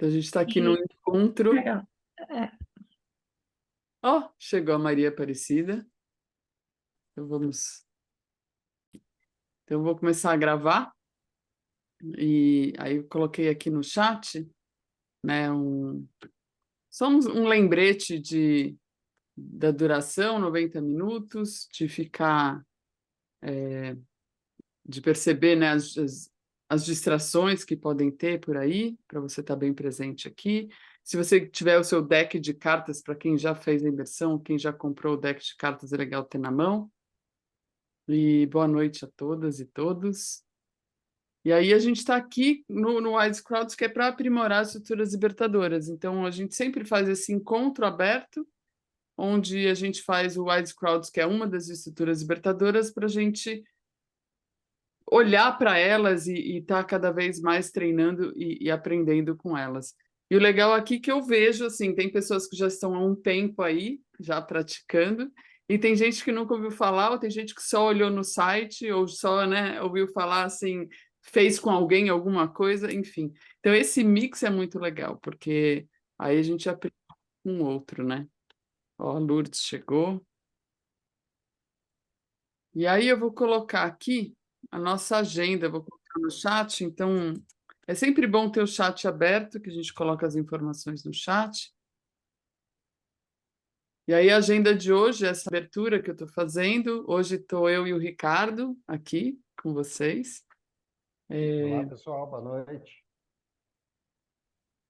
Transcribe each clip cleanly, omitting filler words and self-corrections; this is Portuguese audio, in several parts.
Então, a gente está aqui no encontro. Legal. Ó, chegou a Maria Aparecida. Então, eu vou começar a gravar. E aí eu coloquei aqui no chat, né, só um lembrete da duração, 90 minutos, de perceber, né, as distrações que podem ter por aí, para você estar bem presente aqui. Se você tiver o seu deck de cartas, para quem já fez a imersão, quem já comprou o deck de cartas, é legal ter na mão. E boa noite a todas e todos. E aí a gente está aqui no Wise Crowds, que é para aprimorar as estruturas libertadoras. Então, a gente sempre faz esse encontro aberto, onde a gente faz o Wise Crowds, que é uma das estruturas libertadoras, para a gente olhar para elas e estar cada vez mais treinando e aprendendo com elas. E o legal aqui que eu vejo, assim, tem pessoas que já estão há um tempo aí, já praticando, e tem gente que nunca ouviu falar, ou tem gente que só olhou no site, ou só, né, ouviu falar, assim, fez com alguém alguma coisa, enfim. Então, esse mix é muito legal, porque aí a gente aprende com o outro, né? Ó, a Lourdes chegou. E aí eu vou colocar aqui a nossa agenda, vou colocar no chat, então é sempre bom ter o chat aberto, que a gente coloca as informações no chat. E aí a agenda de hoje, essa abertura que eu estou fazendo, hoje estou eu e o Ricardo aqui com vocês. Olá, pessoal, boa noite.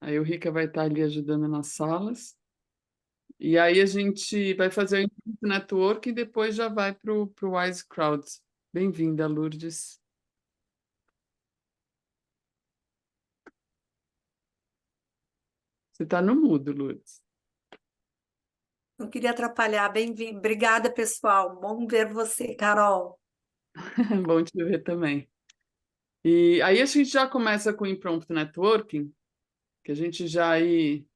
Aí o Rica vai estar ali ajudando nas salas. E aí a gente vai fazer o Infinito Network e depois já vai para o Wise Crowds. Bem-vinda, Lourdes. Você está no mudo, Lourdes. Não queria atrapalhar. Bem-vindo. Obrigada, pessoal. Bom ver você, Carol. Bom te ver também. E aí a gente já começa com o Impromptu Networking, que a gente já aí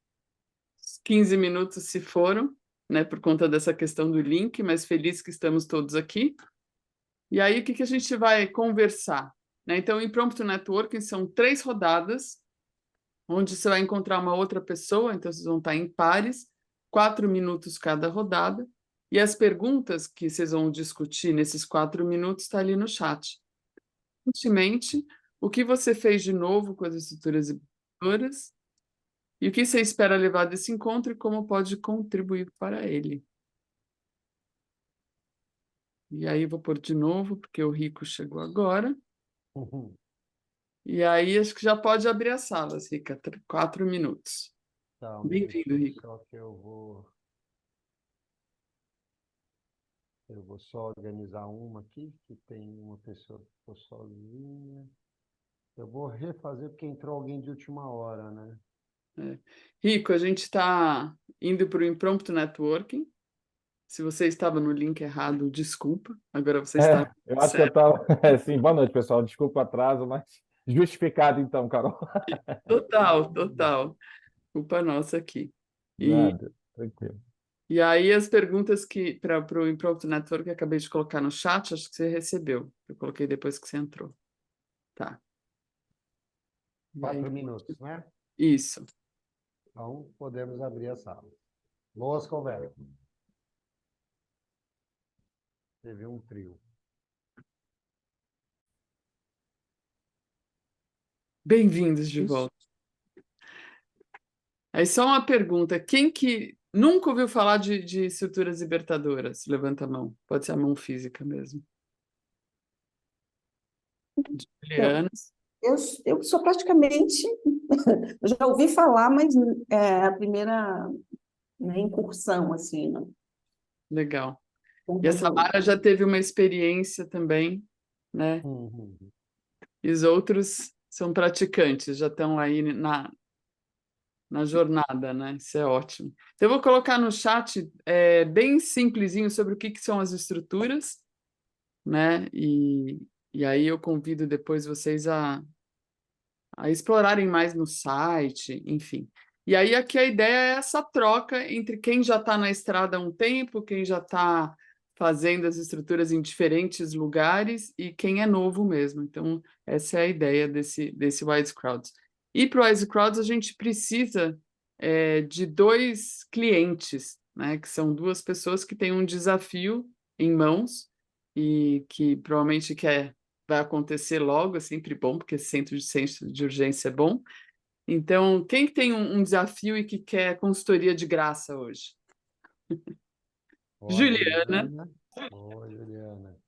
15 minutos se foram, né, por conta dessa questão do link, mas feliz que estamos todos aqui. E aí o que a gente vai conversar? Né? Então, o Impromptu Networking são 3 rodadas, onde você vai encontrar uma outra pessoa, então vocês vão estar em pares, 4 minutos cada rodada, e as perguntas que vocês vão discutir nesses 4 minutos está ali no chat. Recentemente, o que você fez de novo com as estruturas educadoras e o que você espera levar desse encontro e como pode contribuir para ele. E aí vou pôr de novo, porque o Rico chegou agora. E aí acho que já pode abrir as salas, Rica, 4 minutos. Tá, Bem-vindo, Rico. só que eu vou só organizar uma aqui, que tem uma pessoa que ficou sozinha. Eu vou refazer porque entrou alguém de última hora, né? Rico, a gente está indo para o Impromptu Networking. Se você estava no link errado, desculpa. Agora você está Eu acho que eu certo. estava. Sim, boa noite, pessoal. Desculpa o atraso, mas justificado então, Carol. Total. Culpa nossa aqui. Nada, tranquilo. E aí as perguntas que para o Impromptu Network que eu acabei de colocar no chat, acho que você recebeu. Eu coloquei depois que você entrou. Tá. E aí, 4 minutos, né? isso. Então, podemos abrir a sala. Boas conversas. Teve um trio. Bem-vindos de volta. Aí só uma pergunta. Quem que nunca ouviu falar de estruturas libertadoras? Levanta a mão. Pode ser a mão física mesmo. Juliana. Eu sou praticamente, eu já ouvi falar, mas é a primeira, né, incursão, assim, né? Legal. E a Samara já teve uma experiência também, né? E os outros são praticantes, já estão aí na jornada, né? Isso é ótimo. Então, eu vou colocar no chat bem simplesinho sobre o que são as estruturas, né? E aí eu convido depois vocês a explorarem mais no site, enfim. E aí aqui a ideia é essa troca entre quem já está na estrada há um tempo, quem já está fazendo as estruturas em diferentes lugares e quem é novo mesmo. Então, essa é a ideia desse Wise Crowds. E para o Wise Crowds a gente precisa de 2 clientes, né, que são 2 pessoas que têm um desafio em mãos e que provavelmente vai acontecer logo, é sempre bom, porque centro de urgência é bom. Então, quem que tem um desafio e que quer consultoria de graça hoje? Ó, Juliana. Boa, Juliana.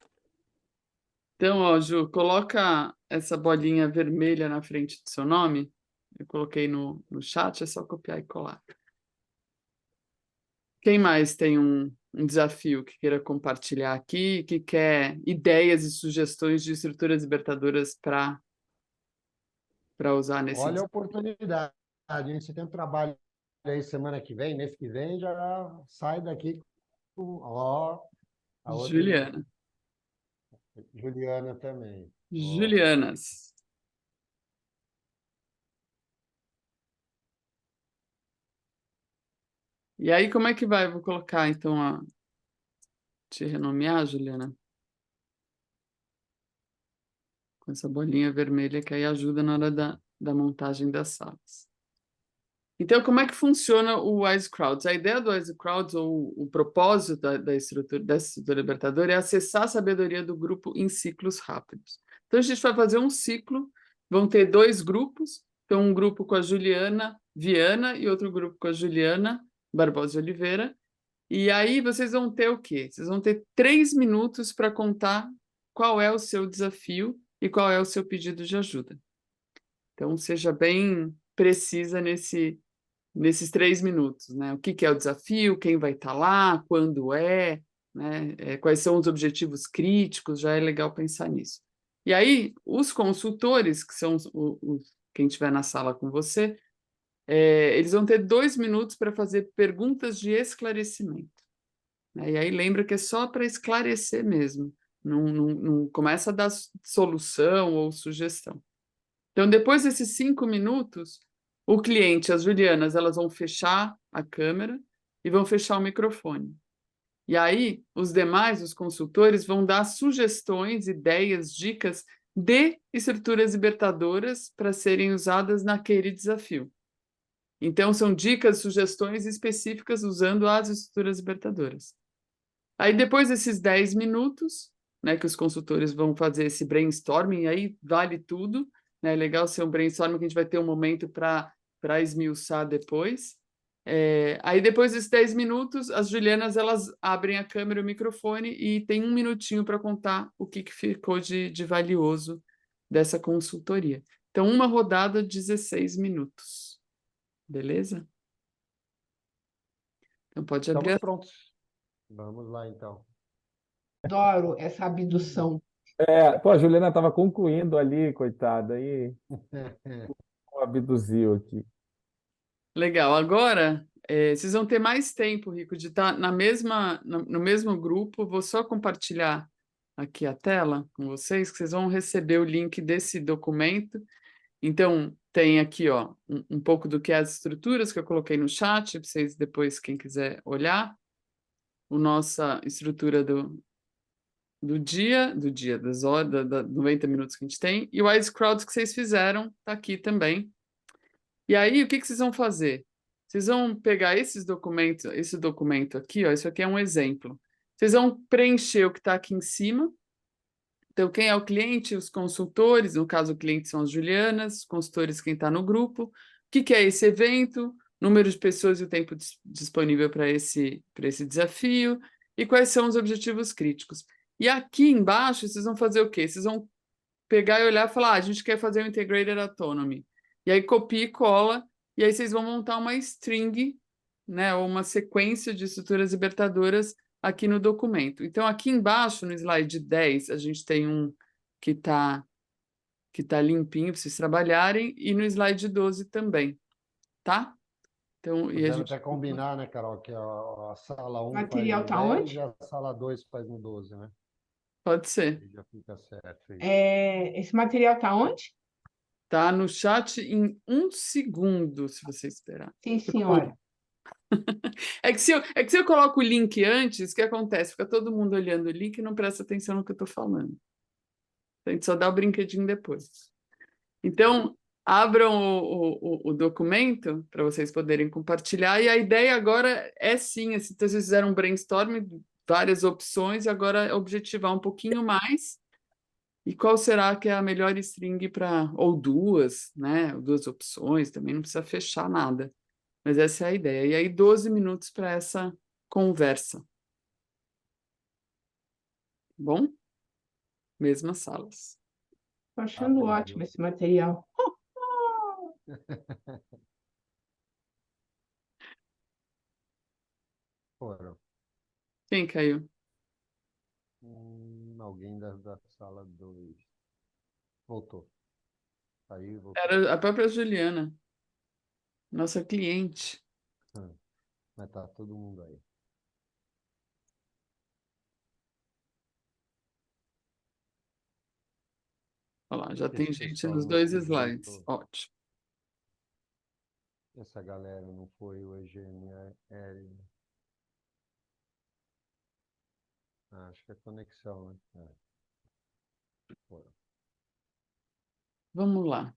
Então, ó, Ju, coloca essa bolinha vermelha na frente do seu nome. Eu coloquei no chat, é só copiar e colar. Quem mais tem um desafio que queira compartilhar aqui, que quer ideias e sugestões de estruturas libertadoras para usar nesse Olha a desafio? oportunidade, hein? Você tem um trabalho aí semana que vem, mês que vem, já sai daqui com, ó, a outra Juliana também. Ó. Julianas. E aí, como é que vai? Vou colocar, então, te renomear, Juliana, com essa bolinha vermelha que aí ajuda na hora da montagem das salas. Então, como é que funciona o Wise Crowds? A ideia do Wise Crowds, ou o propósito dessa estrutura libertadora, é acessar a sabedoria do grupo em ciclos rápidos. Então, a gente vai fazer um ciclo, vão ter 2 grupos, então um grupo com a Juliana Viana e outro grupo com a Juliana Barbosa de Oliveira, e aí vocês vão ter o quê? Vocês vão ter 3 minutos para contar qual é o seu desafio e qual é o seu pedido de ajuda. Então, seja bem precisa nesses 3 minutos, né? O que é o desafio, quem vai estar lá, quando né? Quais são os objetivos críticos, já é legal pensar nisso. E aí, os consultores, que são quem estiver na sala com você, eles vão ter 2 minutos para fazer perguntas de esclarecimento, né? E aí lembra que é só para esclarecer mesmo, não começa a dar solução ou sugestão. Então, depois desses 5 minutos, o cliente, as Julianas, elas vão fechar a câmera e vão fechar o microfone. E aí, os demais, os consultores, vão dar sugestões, ideias, dicas de estruturas libertadoras para serem usadas naquele desafio. Então, são dicas, sugestões específicas usando as estruturas libertadoras. Aí, depois desses 10 minutos, né, que os consultores vão fazer esse brainstorming, aí vale tudo, né? É legal ser um brainstorming que a gente vai ter um momento para esmiuçar depois. Aí, depois desses 10 minutos, as Julianas, elas abrem a câmera e o microfone e tem 1 minutinho para contar o que ficou de valioso dessa consultoria. Então, uma rodada, 16 minutos. Beleza? Então, pode abrir. Estamos prontos. Vamos lá, então. Adoro essa abdução. Pô, a Juliana estava concluindo ali, coitada, aí abduziu aqui. Legal. Agora, vocês vão ter mais tempo, Rico, de estar no mesmo grupo. Vou só compartilhar aqui a tela com vocês, que vocês vão receber o link desse documento. Então, tem aqui, ó, um pouco do que é as estruturas que eu coloquei no chat, para vocês depois, quem quiser olhar. A nossa estrutura do dia, das horas, 90 minutos que a gente tem. E o Wise Crowds que vocês fizeram, está aqui também. E aí, o que vocês vão fazer? Vocês vão pegar esse documento aqui, ó, isso aqui é um exemplo. Vocês vão preencher o que está aqui em cima. Então, quem é o cliente? Os consultores, no caso, o cliente são as Julianas, os consultores, quem está no grupo. O que é esse evento? Número de pessoas e o tempo disponível para esse desafio. E quais são os objetivos críticos. E aqui embaixo, vocês vão fazer o quê? Vocês vão pegar e olhar e falar, a gente quer fazer o Integrated Autonomy. E aí copia e cola, e aí vocês vão montar uma string, né, ou uma sequência de estruturas libertadoras aqui no documento. Então, aqui embaixo, no slide 10, a gente tem um que tá limpinho para vocês trabalharem, e no slide 12 também, tá? Então, e a Deve gente... até combinar, né, Carol, que a sala 1 Material faz tá no 10 onde? e a sala 2 faz no 12, né? Pode ser. Aí já fica certo isso. Esse material está onde? Tá no chat em 1 segundo, se você esperar. Sim, senhora. É que se eu coloco o link antes, o que acontece? Fica todo mundo olhando o link e não presta atenção no que eu estou falando. A gente só dá o brinquedinho depois. Então, abram o documento para vocês poderem compartilhar. E a ideia agora é sim, assim, então vocês fizeram um brainstorm, várias opções, e agora objetivar um pouquinho mais. E qual será que é a melhor string para, ou duas, né? Duas opções, também não precisa fechar nada. Mas essa é a ideia. E aí, 12 minutos para essa conversa. Bom? Mesmas salas. Tô achando bem, ótimo viu? esse material. Foram. Quem caiu? Alguém da sala 2. Voltou. Saiu e voltou. Era a própria Juliana, nossa cliente. Mas tá todo mundo aí. Olha lá, já tem Esse gente pessoal nos não 2 se slides. juntou. Ótimo. Essa galera não foi o Eugênio Eri. Acho que é conexão, né? Foram. Vamos lá.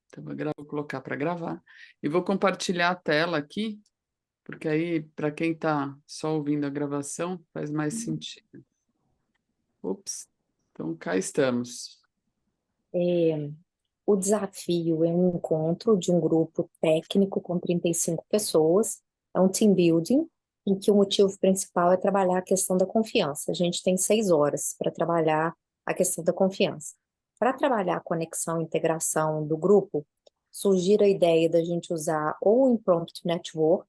Então, vou colocar para gravar. E vou compartilhar a tela aqui, porque aí, para quem está só ouvindo a gravação, faz mais sentido. Ops. Então, cá estamos. O desafio é um encontro de um grupo técnico com 35 pessoas, é um team building, em que o motivo principal é trabalhar a questão da confiança. A gente tem 6 horas para trabalhar a questão da confiança. Para trabalhar a conexão e integração do grupo, surgiu a ideia da gente usar ou o Impromptu Network,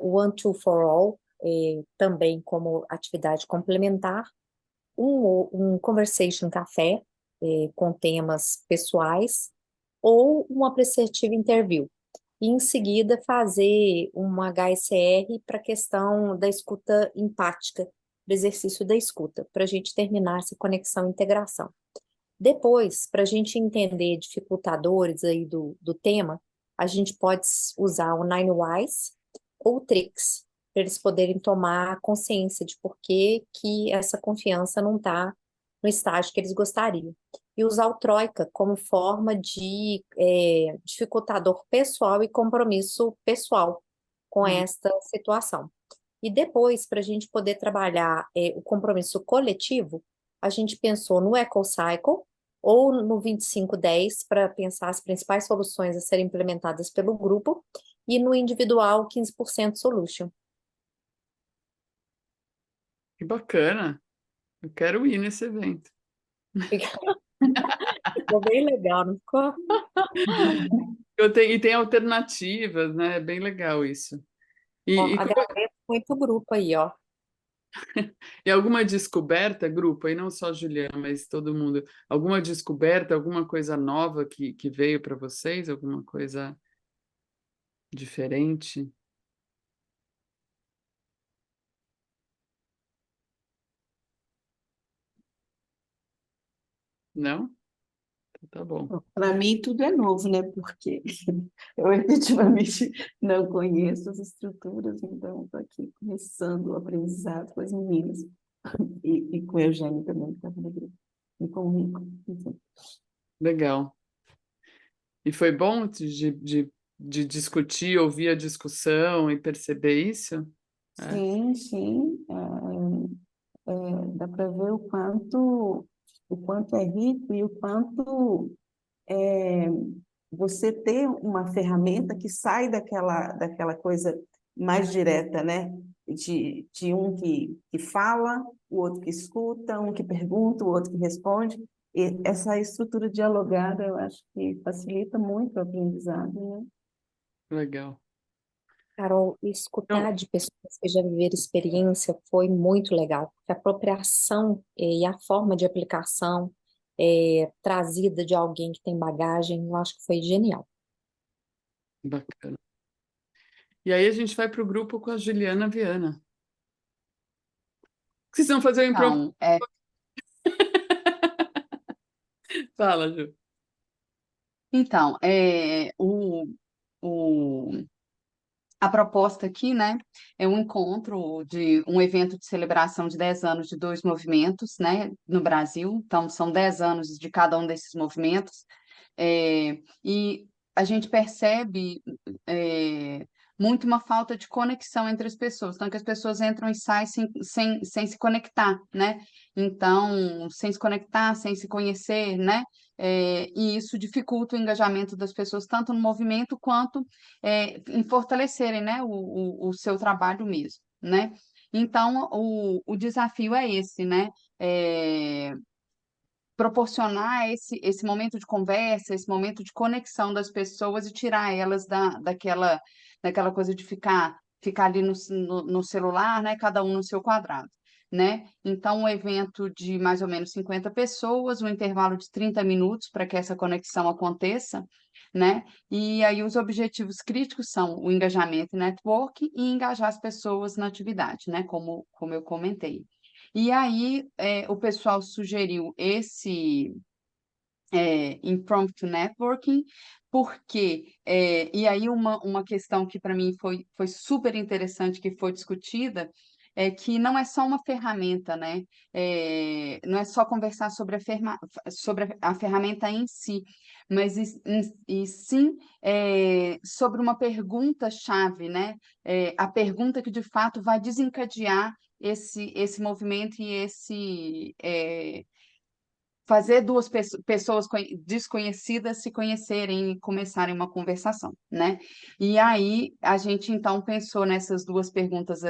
o One Two for All, também como atividade complementar, um Conversation Café, com temas pessoais, ou uma Appreciative Interview. E, em seguida, fazer uma HSR para a questão da escuta empática, do exercício da escuta, para a gente terminar essa conexão e integração. Depois, para a gente entender dificultadores aí do tema, a gente pode usar o Nine Whys ou o Tricks, para eles poderem tomar consciência de por que essa confiança não está no estágio que eles gostariam. E usar o Troika como forma de dificultador pessoal e compromisso pessoal com esta situação. E depois, para a gente poder trabalhar o compromisso coletivo, a gente pensou no EcoCycle ou no 2510 para pensar as principais soluções a serem implementadas pelo grupo e no individual 15% solution. Que bacana. Eu quero ir nesse evento. Ficou bem legal, não ficou? E tem alternativas, né? É bem legal isso. Ó, E agradeço muito o grupo aí, ó. e alguma descoberta, grupo, aí não só a Juliana, mas todo mundo, alguma descoberta, alguma coisa nova que veio para vocês, alguma coisa diferente? Não? Então tá bom. Para mim, tudo é novo, né? Porque eu efetivamente não conheço as estruturas, então estou aqui começando o aprendizado com as meninas e com o Eugênio também, que estava no grupo, e com o Rico. Enfim. Legal. E foi bom de discutir, ouvir a discussão e perceber isso? É, Sim, sim. Dá para ver o quanto é rico e o quanto você ter uma ferramenta que sai daquela coisa mais direta, né? De um que fala, o outro que escuta, um que pergunta, o outro que responde. E essa estrutura dialogada, eu acho que facilita muito o aprendizado, né? legal. Carol, escutar Então, de pessoas que já viveram experiência foi muito legal, porque a apropriação e a forma de aplicação trazida de alguém que tem bagagem, eu acho que foi genial. bacana. E aí a gente vai para o grupo com a Juliana Viana. O que vocês vão fazer o improviso? Então, Fala, Ju. então o, a proposta aqui, né, é um encontro de um evento de celebração de 10 anos de 2 movimentos, né, no Brasil. Então, são 10 anos de cada um desses movimentos. E a gente percebe muito uma falta de conexão entre as pessoas, então que as pessoas entram e saem sem se conectar, né? Então, sem se conectar, sem se conhecer, né? E isso dificulta o engajamento das pessoas, tanto no movimento quanto em fortalecerem, né, o seu trabalho mesmo, né? Então, o desafio é esse, né? Proporcionar esse momento de conversa, esse momento de conexão das pessoas e tirar elas daquela coisa de ficar ali no celular, né? Cada um no seu quadrado, né? Então, um evento de mais ou menos 50 pessoas, um intervalo de 30 minutos para que essa conexão aconteça, né? E aí os objetivos críticos são o engajamento e network e engajar as pessoas na atividade, né? Como eu comentei. E aí, o pessoal sugeriu esse impromptu networking, porque, e aí uma questão que para mim foi super interessante, que foi discutida, é que não é só uma ferramenta, né? Não é só conversar sobre a ferramenta em si, mas e sim sobre uma pergunta-chave, né? A pergunta que de fato vai desencadear esse movimento e fazer duas pessoas desconhecidas se conhecerem e começarem uma conversação, né? E aí a gente então pensou nessas duas perguntas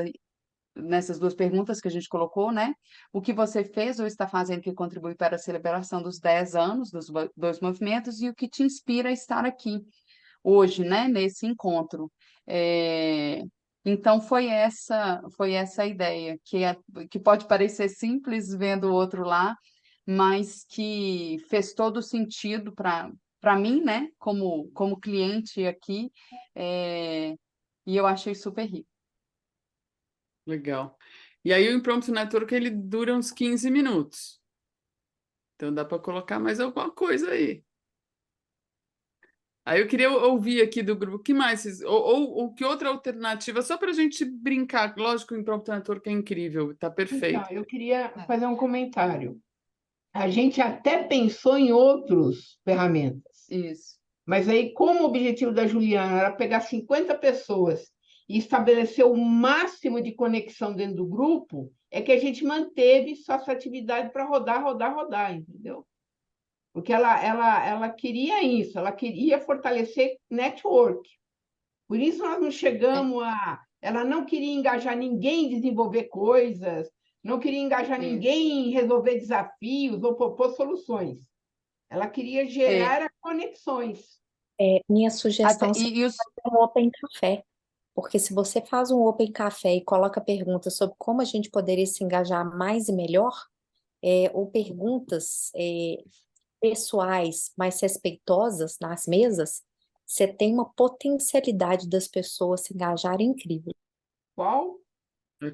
que a gente colocou, né? O que você fez ou está fazendo que contribui para a celebração dos 10 anos dos dois movimentos e o que te inspira a estar aqui hoje, né? Nesse encontro. Então foi essa a ideia, que pode parecer simples vendo o outro lá, mas que fez todo sentido para mim, né? Como cliente aqui, e eu achei super rico. Legal. E aí o Impromptu Network ele dura uns 15 minutos. Então dá para colocar mais alguma coisa aí. Aí eu queria ouvir aqui do grupo, o que mais? Ou que outra alternativa, só para a gente brincar. Lógico que o Impromptu Network é incrível, está Então, perfeito. eu queria fazer um comentário. A gente até pensou em outras ferramentas, Isso. mas aí, como o objetivo da Juliana era pegar 50 pessoas e estabelecer o máximo de conexão dentro do grupo, é que a gente manteve só essa atividade para rodar, entendeu? Porque ela queria isso, ela queria fortalecer network. Por isso nós não chegamos a... Ela não queria engajar ninguém em desenvolver coisas, não queria engajar ninguém em resolver desafios ou propor soluções. Ela queria gerar conexões. Minha sugestão seria Os fazer um Open Café, porque se você faz um Open Café e coloca perguntas sobre como a gente poderia se engajar mais e melhor, ou perguntas pessoais mais respeitosas nas mesas, você tem uma potencialidade das pessoas se engajarem incrível. Qual?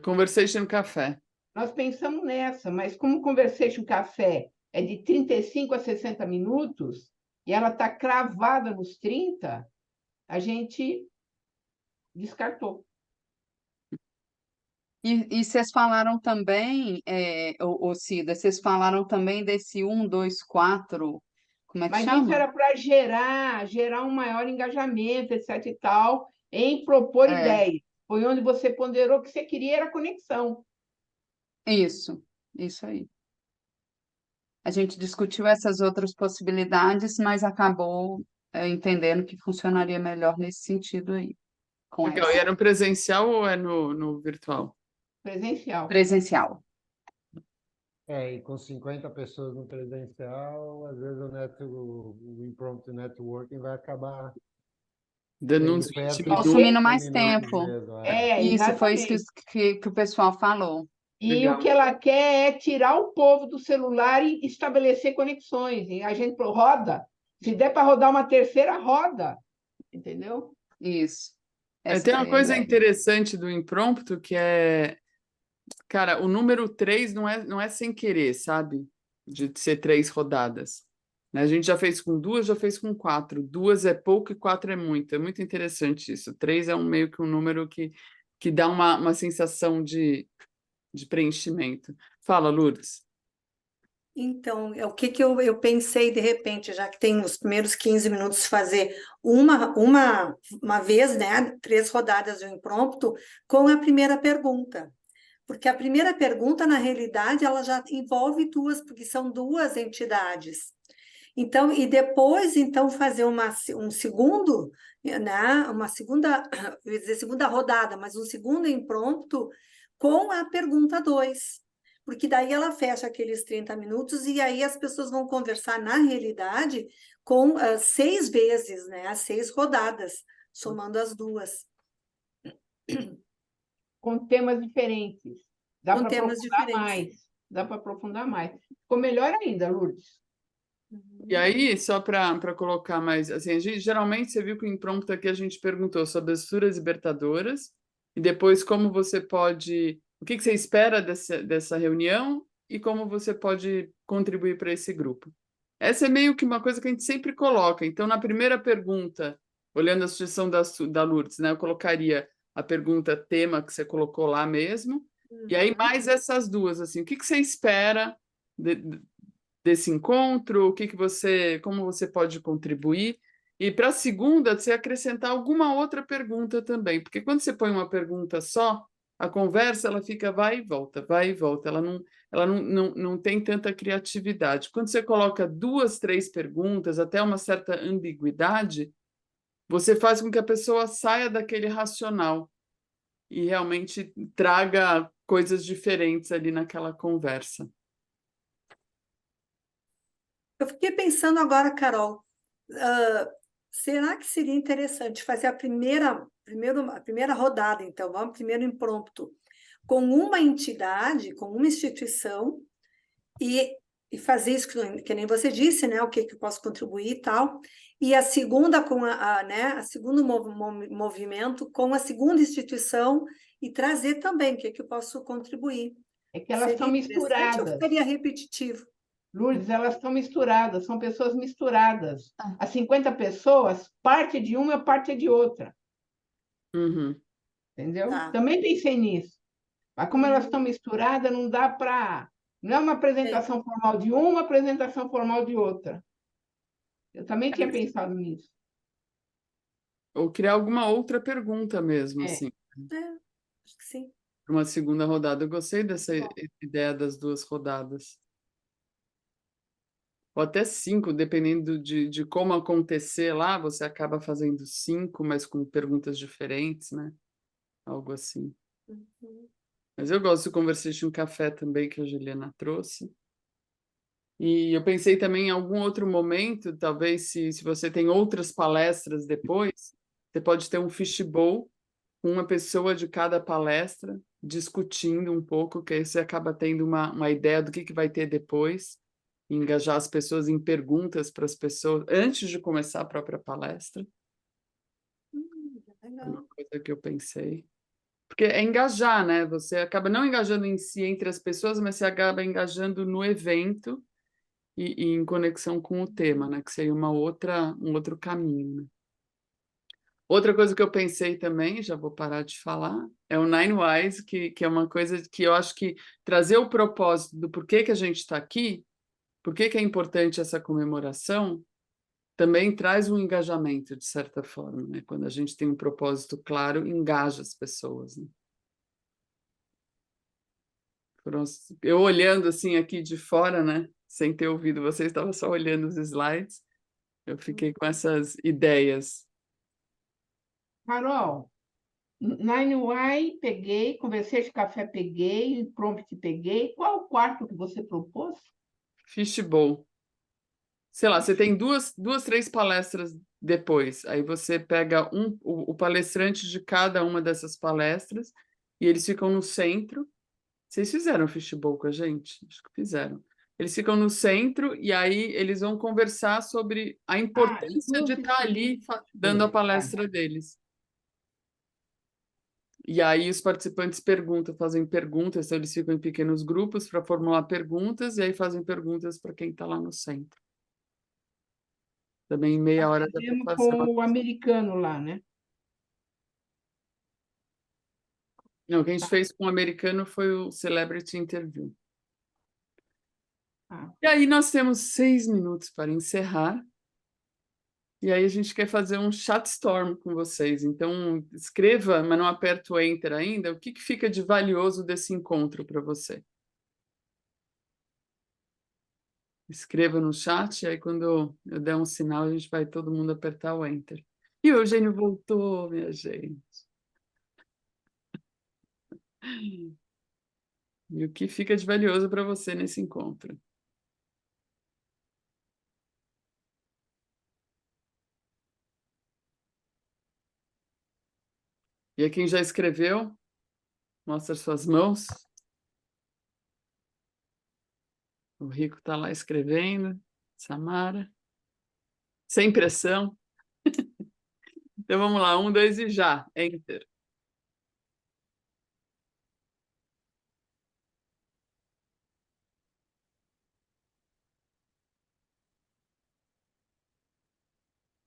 Conversation Café. Nós pensamos nessa, mas como o Conversation Café é de 35 a 60 minutos e ela está cravada nos 30, a gente descartou. E vocês falaram também, Cida, vocês falaram também desse 1, 2, 4, como é que Mas chama? isso era para gerar um maior engajamento, etc. e tal, em propor ideias. Foi onde você ponderou que você queria era conexão. Isso aí. A gente discutiu essas outras possibilidades, mas acabou entendendo que funcionaria melhor nesse sentido aí. Com Legal. E era no presencial ou é no virtual? Presencial. Presencial. E com 50 pessoas no presencial, às vezes o Impromptu Networking vai acabar Dando uns sendo perto 20 de minutos. Consumindo 30 mais minutos tempo. mesmo, Isso, foi isso Exatamente. que o pessoal falou. E Legal. o que ela quer é tirar o povo do celular e estabelecer conexões. E a gente roda. Se der para rodar uma terceira, roda. Entendeu? Isso. Tem Essa uma é a coisa ideia. interessante do Impromptu que é, cara, o número 3 não é sem querer, sabe? De ser 3 rodadas. Né? A gente já fez com 2, já fez com 4. 2 é pouco e 4 é muito. É muito interessante isso. 3 é meio que um número que dá uma sensação de preenchimento. Fala, Lourdes. Então, o que eu pensei de repente, já que tem os primeiros 15 minutos, fazer uma vez, né, 3 rodadas do impromptu, com a primeira pergunta. Porque a primeira pergunta, na realidade, ela já envolve duas, porque são duas entidades. Então, e depois, então, fazer um segundo, né, uma segunda, eu ia dizer segunda rodada, mas um segundo impromptu com a pergunta 2. Porque daí ela fecha aqueles 30 minutos e aí as pessoas vão conversar, na realidade, com 6 vezes, né, as 6 rodadas, somando as duas. Com temas diferentes. Dá Com para temas aprofundar diferentes. mais. Dá para aprofundar mais. Ficou melhor ainda, Lourdes. E aí, só para colocar mais, assim, a gente, geralmente você viu que o impromptu aqui a gente perguntou sobre as estruturas libertadoras, e depois como você pode, o que você espera dessa reunião e como você pode contribuir para esse grupo. Essa é meio que uma coisa que a gente sempre coloca. Então, na primeira pergunta, olhando a sugestão da Lourdes, né, eu colocaria a pergunta tema que você colocou lá mesmo, e aí mais essas duas, assim, o que você espera desse encontro, como você pode contribuir. E para a segunda, você acrescentar alguma outra pergunta também, porque quando você põe uma pergunta só, a conversa ela fica vai e volta, ela não tem tanta criatividade. Quando você coloca 2, 3 perguntas, até uma certa ambiguidade, você faz com que a pessoa saia daquele racional e realmente traga coisas diferentes ali naquela conversa. Eu fiquei pensando agora, Carol, será que seria interessante fazer a primeira rodada, então, vamos primeiro impromptu, com uma entidade, com uma instituição, e fazer isso que nem você disse, né? O que eu posso contribuir e tal, e a segunda com a segundo movimento com a segunda instituição e trazer também o que eu posso contribuir. É que elas estão Seria interessante ou misturadas. ficaria repetitivo? Lourdes, elas estão misturadas, são pessoas misturadas. As 50 pessoas, parte de uma, parte de outra. Uhum. Entendeu? Tá. Também pensei nisso. Mas como elas estão misturadas, não dá para... Não é uma apresentação formal de uma apresentação formal de outra. Eu também tinha pensado nisso. Ou criar alguma outra pergunta mesmo, assim, Acho que sim. para uma segunda rodada. Eu gostei dessa ideia das 2 rodadas. Ou até 5, dependendo de como acontecer lá, você acaba fazendo 5, mas com perguntas diferentes, né? Algo assim. Mas eu gosto do Conversation Café também, que a Juliana trouxe. E eu pensei também em algum outro momento, talvez se você tem outras palestras depois, você pode ter um fishbowl com uma pessoa de cada palestra discutindo um pouco, que aí você acaba tendo uma ideia do que vai ter depois, e engajar as pessoas em perguntas para as pessoas antes de começar a própria palestra. É uma coisa que eu pensei. Porque é engajar, né? Você acaba não engajando em si entre as pessoas, mas você acaba engajando no evento e em conexão com o tema, né? Que seria um outro caminho, né? Outra coisa que eu pensei também, já vou parar de falar, é o Nine Whys, que é uma coisa que eu acho que trazer o propósito do porquê que a gente está aqui, por que é importante essa comemoração, também traz um engajamento, de certa forma, né? Quando a gente tem um propósito claro, engaja as pessoas, né? Eu olhando assim aqui de fora, né? Sem ter ouvido vocês, estava só olhando os slides, eu fiquei com essas ideias. Carol, Nine Y, peguei, conversei de café, peguei, prompt, peguei. Qual o quarto que você propôs? Fishbowl. Sei lá, você tem duas, 3 palestras depois. Aí você pega o palestrante de cada uma dessas palestras e eles ficam no centro. Vocês fizeram fishbowl com a gente? Acho que fizeram. Eles ficam no centro e aí eles vão conversar sobre a importância de estar ali dando a palestra deles. E aí os participantes fazem perguntas, então eles ficam em pequenos grupos para formular perguntas e aí fazem perguntas para quem está lá no centro. Também em meia hora dá para fazer Com o americano lá, né? Não, o que a gente fez com o americano foi o Celebrity Interview. E aí nós temos 6 minutos para encerrar. E aí a gente quer fazer um chat storm com vocês. Então, escreva, mas não aperta o Enter ainda. O que fica de valioso desse encontro para você? Escreva no chat, e aí quando eu der um sinal, a gente vai todo mundo apertar o Enter. E o Eugênio voltou, minha gente. E o que fica de valioso para você nesse encontro? E aí, quem já escreveu, mostra suas mãos. O Rico está lá escrevendo. Samara. Sem pressão. Então vamos lá, 1, 2 e já. Enter.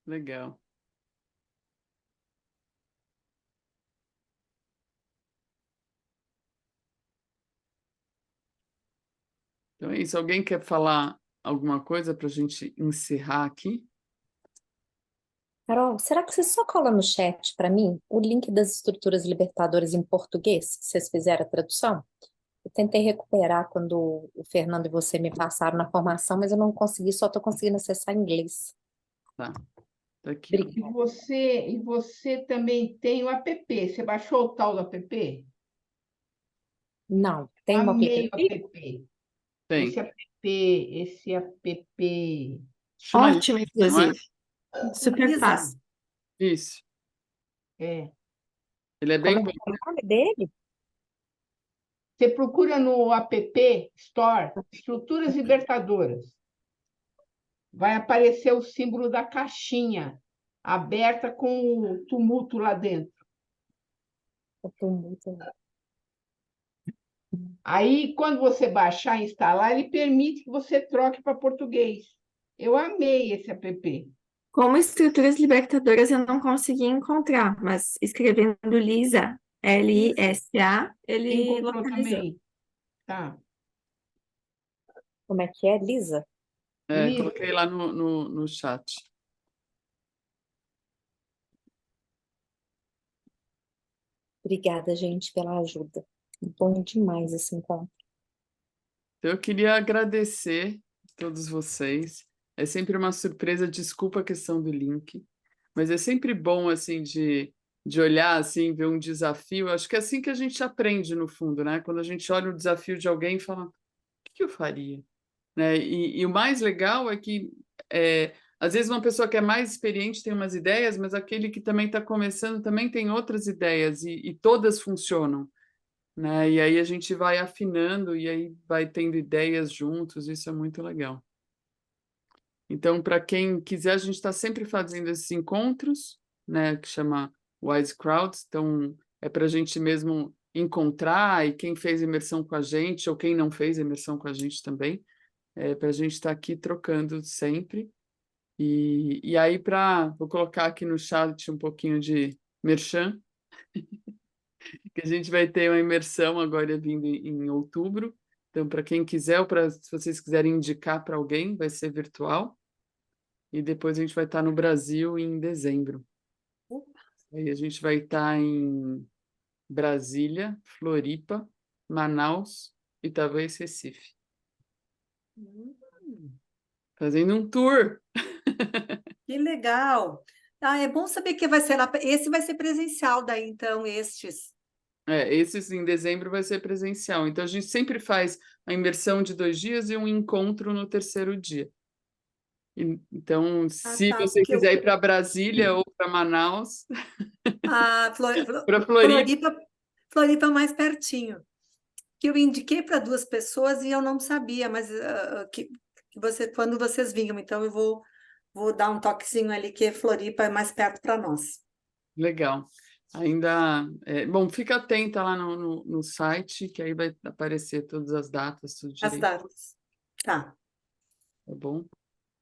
Legal. Então é isso. Alguém quer falar alguma coisa para a gente encerrar aqui? Carol, será que você só cola no chat para mim o link das estruturas libertadoras em português, que vocês fizeram a tradução? Eu tentei recuperar quando o Fernando e você me passaram na formação, mas eu não consegui, só estou conseguindo acessar em inglês. Tá. Tá aqui. Obrigada. E você também tem o app. Você baixou o tal do app? Não, tem um Amei o aplicativo? app. Tem. Esse app. Chama Ótimo, Lisa, não é? inclusive. Super Lisa. fácil. Isso. É. Ele é Como bem é bom. que é o nome dele? Você procura no App Store Estruturas Libertadoras. Vai aparecer o símbolo da caixinha aberta com o tumulto lá dentro. Eu tô muito... Aí, quando você baixar e instalar, ele permite que você troque para português. Eu amei esse app. Como estruturas libertadoras eu não consegui encontrar, mas escrevendo Lisa, Lisa, ele Encontrou localizou. também? Tá. Como é que é, Lisa? É, Lisa. coloquei lá no chat. Obrigada, gente, pela ajuda. Bom demais esse encontro. Então, eu queria agradecer a todos vocês. É sempre uma surpresa, desculpa a questão do link, mas é sempre bom assim de olhar assim, ver um desafio. Acho que é assim que a gente aprende no fundo, né? Quando a gente olha o desafio de alguém e fala, o que eu faria? Né? E o mais legal é que às vezes uma pessoa que é mais experiente tem umas ideias, mas aquele que também está começando também tem outras ideias e todas funcionam. Né? E aí a gente vai afinando e aí vai tendo ideias juntos, isso é muito legal. Então, para quem quiser, a gente está sempre fazendo esses encontros, né, que chama Wise Crowds, então é para a gente mesmo encontrar, e quem fez imersão com a gente, ou quem não fez imersão com a gente também, para a gente estar aqui trocando sempre. E aí, vou colocar aqui no chat um pouquinho de merchan, que a gente vai ter uma imersão agora vindo em outubro. Então, para quem quiser, ou se vocês quiserem indicar para alguém, vai ser virtual. E depois a gente vai estar no Brasil em dezembro. Aí a gente vai estar em Brasília, Floripa, Manaus e talvez Recife. Fazendo um tour. Que legal. Ah, é bom saber que vai ser lá. Esse vai ser presencial daí, então, estes. Esse em dezembro vai ser presencial. Então, a gente sempre faz a imersão de 2 dias e um encontro no terceiro dia. Então, se tá, você porque quiser ir para Brasília ou para Manaus, para Floripa. Floripa mais pertinho. Que eu indiquei para 2 pessoas e eu não sabia, mas quando vocês vinham, então eu vou dar um toquezinho ali, que Floripa é mais perto para nós. Legal. Ainda. Bom, fica atenta lá no site, que aí vai aparecer todas as datas, tudo As direito. datas. Tá. Tá bom?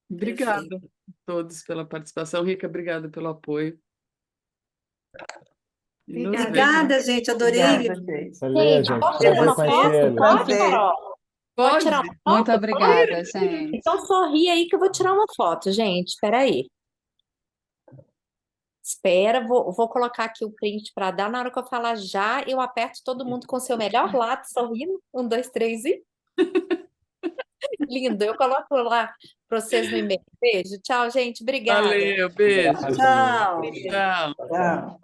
Obrigada a todos pela participação. Rica, obrigada pelo apoio. E nos Obrigada. vemos. Obrigada, gente. Adorei. Obrigada, gente. Beleza, gente. Posso Prazer tirar uma foto? conhecê-lo. Pode, Prazer. Carol? Pode tirar Pode? uma Muito foto? obrigada, gente. Então sorri aí que eu vou tirar uma foto, gente. Espera aí. Espera, vou colocar aqui o print para dar. Na hora que eu falar já, eu aperto todo mundo com o seu melhor lado, sorrindo. 1, 2, 3 e. Lindo. Eu coloco lá para vocês no e-mail. Beijo. Tchau, gente. Obrigada. Valeu, beijo. Tchau. Tchau. Tchau.